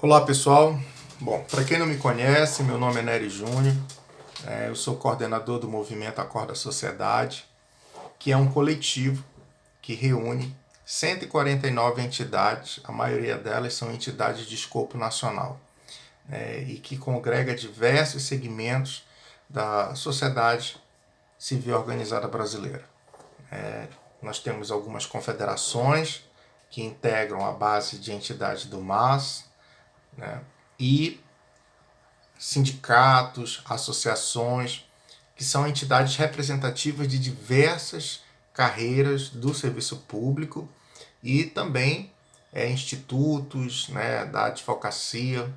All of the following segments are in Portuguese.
Olá pessoal, bom, para quem não me conhece, meu nome é Nery Júnior, eu sou coordenador do movimento Acorda Sociedade, que é um coletivo que reúne 149 entidades, a maioria delas são entidades de escopo nacional, e que congrega diversos segmentos da sociedade civil organizada brasileira. Nós temos algumas confederações que integram a base de entidades do MAS, e sindicatos, associações, que são entidades representativas de diversas carreiras do serviço público e também institutos, da advocacia,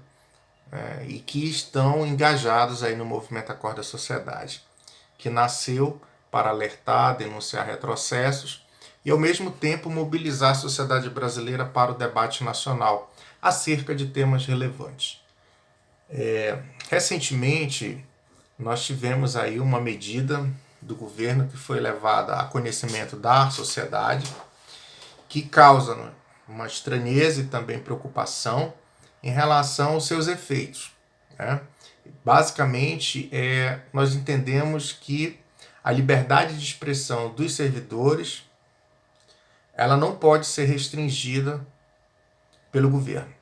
e que estão engajados aí no movimento Acorda Sociedade, que nasceu para alertar, denunciar retrocessos e ao mesmo tempo mobilizar a sociedade brasileira para o debate nacional acerca de temas relevantes. Recentemente, nós tivemos aí uma medida do governo que foi levada a conhecimento da sociedade, que causa uma estranheza e também preocupação em relação aos seus efeitos. Basicamente, nós entendemos que a liberdade de expressão dos servidores ela não pode ser restringida pelo governo.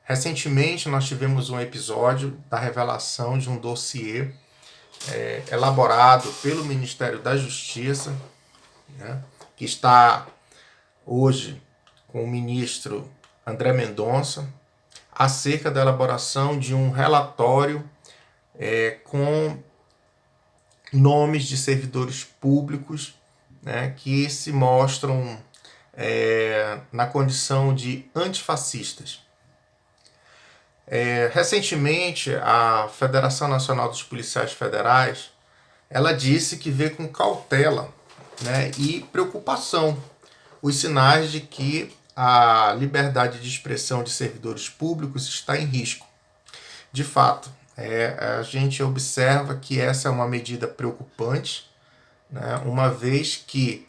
Recentemente, nós tivemos um episódio da revelação de um dossiê elaborado pelo Ministério da Justiça, que está hoje com o ministro André Mendonça, acerca da elaboração de um relatório com nomes de servidores públicos que se mostram na condição de antifascistas. Recentemente, a Federação Nacional dos Policiais Federais ela disse que vê com cautela e preocupação os sinais de que a liberdade de expressão de servidores públicos está em risco. De fato, a gente observa que essa é uma medida preocupante, uma vez que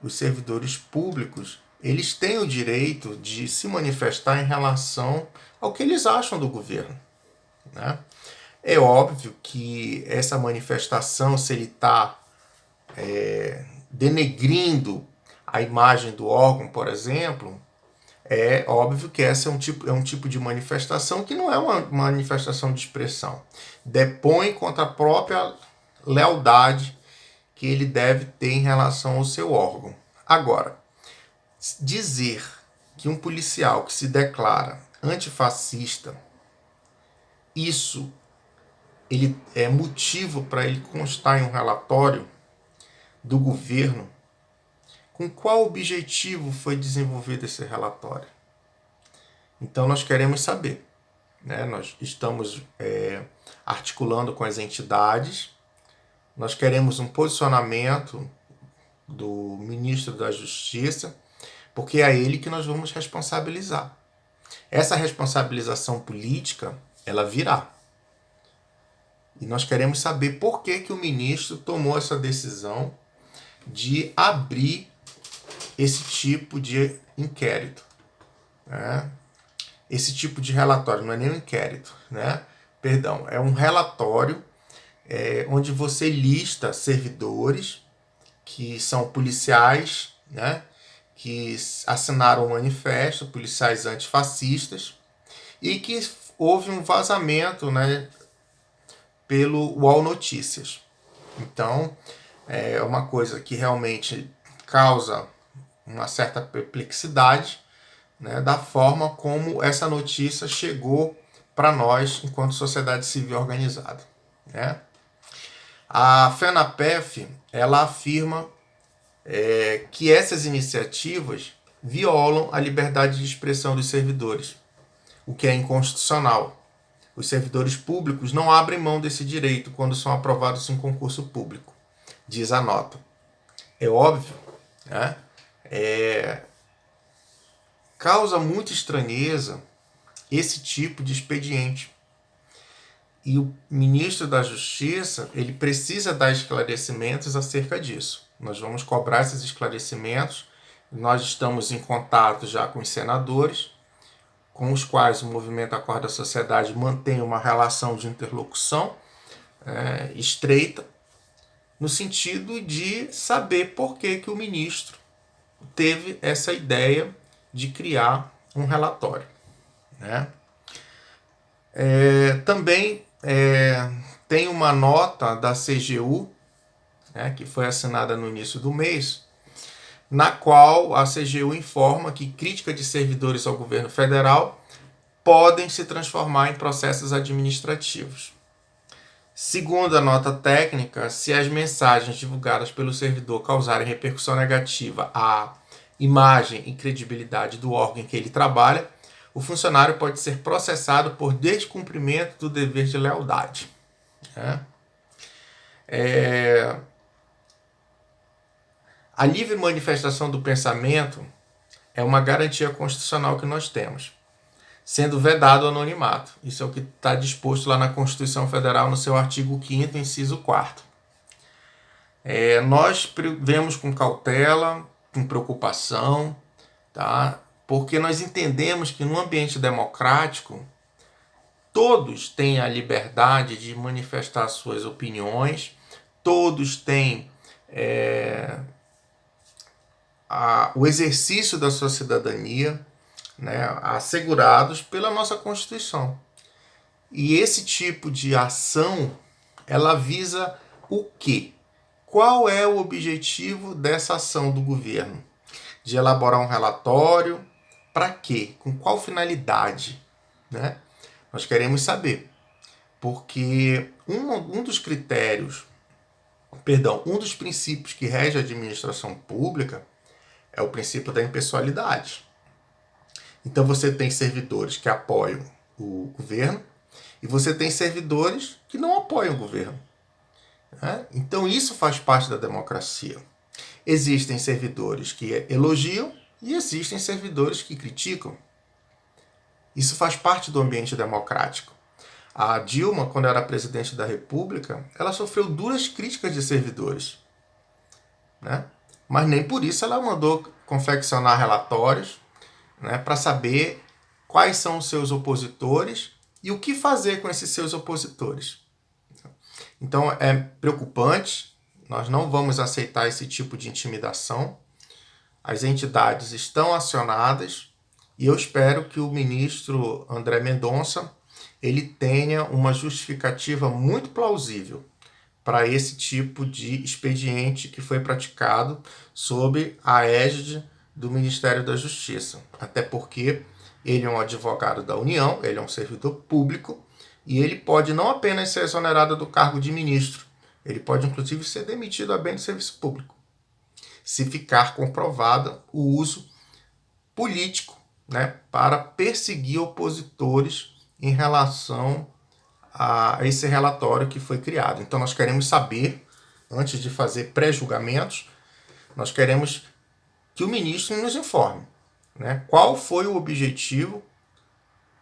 os servidores públicos eles têm o direito de se manifestar em relação ao que eles acham do governo. É óbvio que essa manifestação, se ele está denegrindo a imagem do órgão, por exemplo, é óbvio que essa é um tipo de manifestação que não é uma manifestação de expressão. Depõe contra a própria lealdade que ele deve ter em relação ao seu órgão. Agora, dizer que um policial que se declara antifascista, isso ele é motivo para ele constar em um relatório do governo. Com qual objetivo foi desenvolvido esse relatório? Então nós queremos saber. Nós estamos articulando com as entidades, nós queremos um posicionamento do ministro da Justiça, porque é ele que nós vamos responsabilizar. Essa responsabilização política, ela virá. E nós queremos saber por que o ministro tomou essa decisão de abrir esse tipo de inquérito. Esse tipo de relatório, não é nem um inquérito, Perdão, é um relatório onde você lista servidores que são policiais, que assinaram o manifesto, policiais antifascistas, e que houve um vazamento pelo UOL Notícias. Então, é uma coisa que realmente causa uma certa perplexidade da forma como essa notícia chegou para nós enquanto sociedade civil organizada. A FENAPEF ela afirma que essas iniciativas violam a liberdade de expressão dos servidores, o que é inconstitucional. Os servidores públicos não abrem mão desse direito quando são aprovados em concurso público, diz a nota. É óbvio, causa muita estranheza esse tipo de expediente. E o ministro da Justiça ele precisa dar esclarecimentos acerca disso. Nós vamos cobrar esses esclarecimentos. Nós estamos em contato já com os senadores com os quais o movimento Acorda Sociedade mantém uma relação de interlocução estreita, no sentido de saber por que o ministro teve essa ideia de criar um relatório. Né? Também tem uma nota da CGU, que foi assinada no início do mês, na qual a CGU informa que crítica de servidores ao governo federal podem se transformar em processos administrativos. Segundo a nota técnica, se as mensagens divulgadas pelo servidor causarem repercussão negativa à imagem e credibilidade do órgão em que ele trabalha, o funcionário pode ser processado por descumprimento do dever de lealdade. A livre manifestação do pensamento é uma garantia constitucional que nós temos, sendo vedado o anonimato. Isso é o que está disposto lá na Constituição Federal, no seu artigo 5º, inciso 4º. Nós vemos com cautela, com preocupação, tá? Porque nós entendemos que no ambiente democrático, todos têm a liberdade de manifestar suas opiniões, todos têm o exercício da sua cidadania, né, assegurados pela nossa Constituição. E esse tipo de ação, ela visa o quê? Qual é o objetivo dessa ação do governo? De elaborar um relatório, para quê? Com qual finalidade? Né? Nós queremos saber. Porque um dos princípios que rege a administração pública é o princípio da impessoalidade. Então você tem servidores que apoiam o governo e você tem servidores que não apoiam o governo. Então isso faz parte da democracia. Existem servidores que elogiam e existem servidores que criticam. Isso faz parte do ambiente democrático. A Dilma, quando era presidente da República, ela sofreu duras críticas de servidores. Né? Mas nem por isso ela mandou confeccionar relatórios, né, para saber quais são os seus opositores e o que fazer com esses seus opositores. Então é preocupante, nós não vamos aceitar esse tipo de intimidação. As entidades estão acionadas e eu espero que o ministro André Mendonça ele tenha uma justificativa muito plausível para esse tipo de expediente que foi praticado sob a égide do Ministério da Justiça. Até porque ele é um advogado da União, ele é um servidor público e ele pode não apenas ser exonerado do cargo de ministro, ele pode inclusive ser demitido a bem do serviço público, se ficar comprovado o uso político, né, para perseguir opositores em relação a esse relatório que foi criado. Então nós queremos saber, antes de fazer pré-julgamentos, nós queremos que o ministro nos informe, né, qual foi o objetivo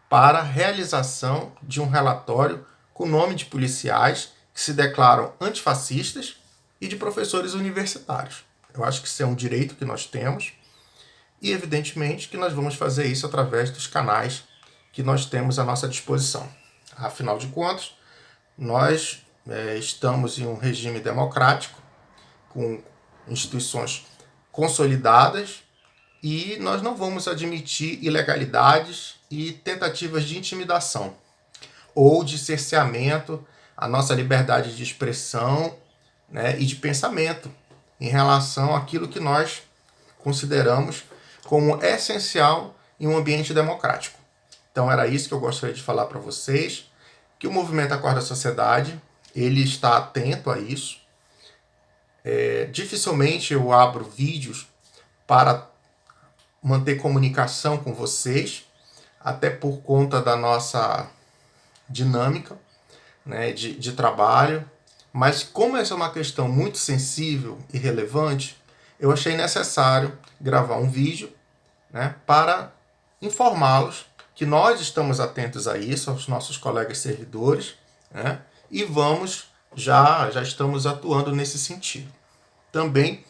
para a realização de um relatório com o nome de policiais que se declaram antifascistas e de professores universitários. Eu acho que isso é um direito que nós temos e, evidentemente, que nós vamos fazer isso através dos canais que nós temos à nossa disposição. Afinal de contas, nós estamos em um regime democrático, com instituições consolidadas, e nós não vamos admitir ilegalidades e tentativas de intimidação ou de cerceamento à nossa liberdade de expressão, né, e de pensamento em relação àquilo que nós consideramos como essencial em um ambiente democrático. Então era isso que eu gostaria de falar para vocês, que o movimento Acorda Sociedade, ele está atento a isso. Dificilmente eu abro vídeos para manter comunicação com vocês, até por conta da nossa dinâmica, né, de trabalho, mas como essa é uma questão muito sensível e relevante, eu achei necessário gravar um vídeo, né, para informá-los que nós estamos atentos a isso, aos nossos colegas servidores, né, e já estamos atuando nesse sentido. Também,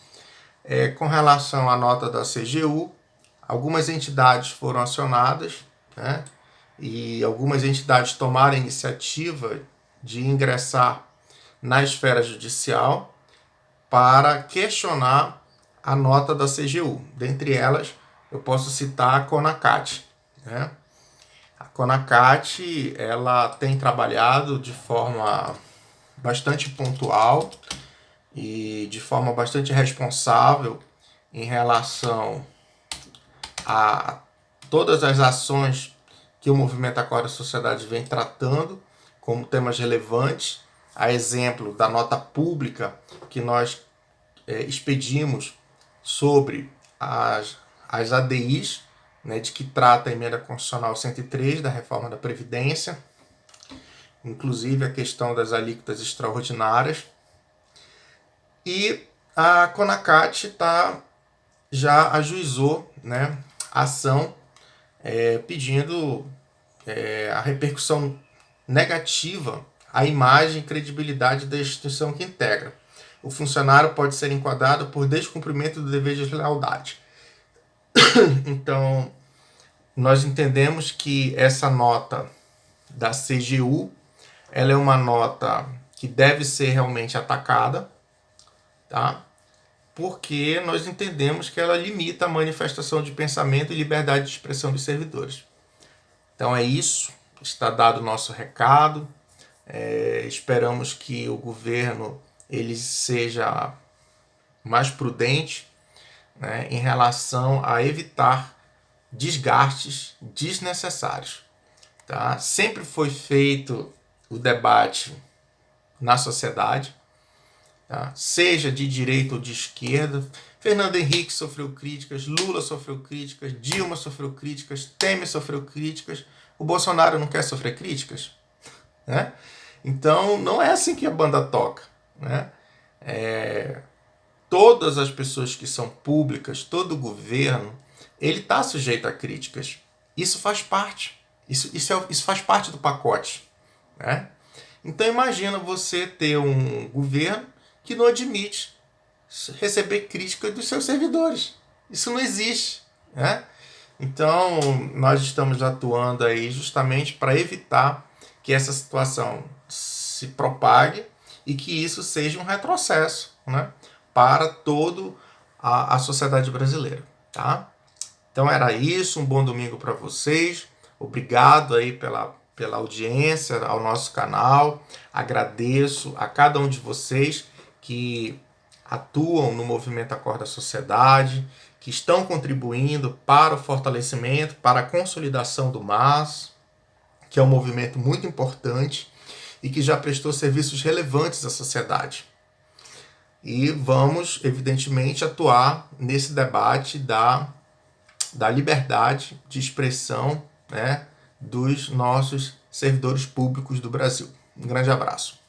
com relação à nota da CGU, algumas entidades foram acionadas, né? E algumas entidades tomaram a iniciativa de ingressar na esfera judicial para questionar a nota da CGU. Dentre elas, eu posso citar a CONACAT, né? A CONACAT, ela tem trabalhado de forma bastante pontual e de forma bastante responsável em relação a todas as ações que o Movimento Acorda Sociedade vem tratando como temas relevantes, a exemplo da nota pública que nós expedimos sobre as ADIs, né, de que trata a emenda constitucional 103 da reforma da Previdência, inclusive a questão das alíquotas extraordinárias. E a CONACAT já ajuizou, né, ação pedindo a repercussão negativa à imagem e credibilidade da instituição que integra. O funcionário pode ser enquadrado por descumprimento do dever de lealdade. Então, nós entendemos que essa nota da CGU, ela é uma nota que deve ser realmente atacada, tá? Porque nós entendemos que ela limita a manifestação de pensamento e liberdade de expressão dos servidores. Então é isso, está dado o nosso recado. Esperamos que o governo ele seja mais prudente, né, em relação a evitar desgastes desnecessários. Tá? Sempre foi feito o debate na sociedade, tá? Seja de direita ou de esquerda. Fernando Henrique sofreu críticas, Lula sofreu críticas, Dilma sofreu críticas, Temer sofreu críticas. O Bolsonaro não quer sofrer críticas, né? Então não é assim que a banda toca, né? Todas as pessoas que são públicas, todo o governo, ele está sujeito a críticas. Isso faz parte. Isso faz parte do pacote, né? Então imagina você ter um governo que não admite receber críticas dos seus servidores. Isso não existe, né? Então nós estamos atuando aí justamente para evitar que essa situação se propague e que isso seja um retrocesso, né, para toda a sociedade brasileira, tá? Então era isso, um bom domingo para vocês. Obrigado aí pela audiência ao nosso canal. Agradeço a cada um de vocês que atuam no Movimento Acorda Sociedade, que estão contribuindo para o fortalecimento, para a consolidação do MAS, que é um movimento muito importante e que já prestou serviços relevantes à sociedade. E vamos, evidentemente, atuar nesse debate da liberdade de expressão, né, dos nossos servidores públicos do Brasil. Um grande abraço.